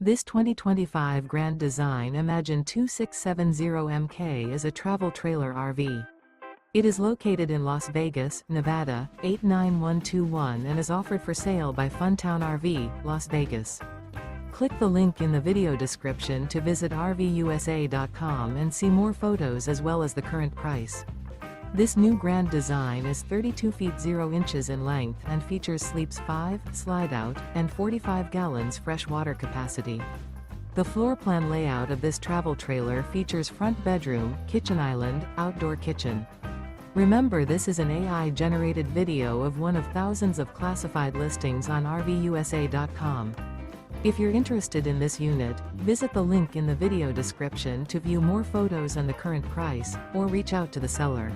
This 2025 Grand Design Imagine 2670MK is a travel trailer RV. It is located in Las Vegas, Nevada, 89121 and is offered for sale by Funtown RV, Las Vegas. Click the link in the video description to visit RVUSA.com and see more photos as well as the current price. This new Grand Design is 32 feet 0 inches in length and features sleeps 5, Slideout, and 45 gallons fresh water capacity. The floor plan layout of this travel trailer features front bedroom, kitchen island, outdoor kitchen. Remember, this is an AI-generated video of one of thousands of classified listings on RVUSA.com. If you're interested in this unit, visit the link in the video description to view more photos and the current price, or reach out to the seller.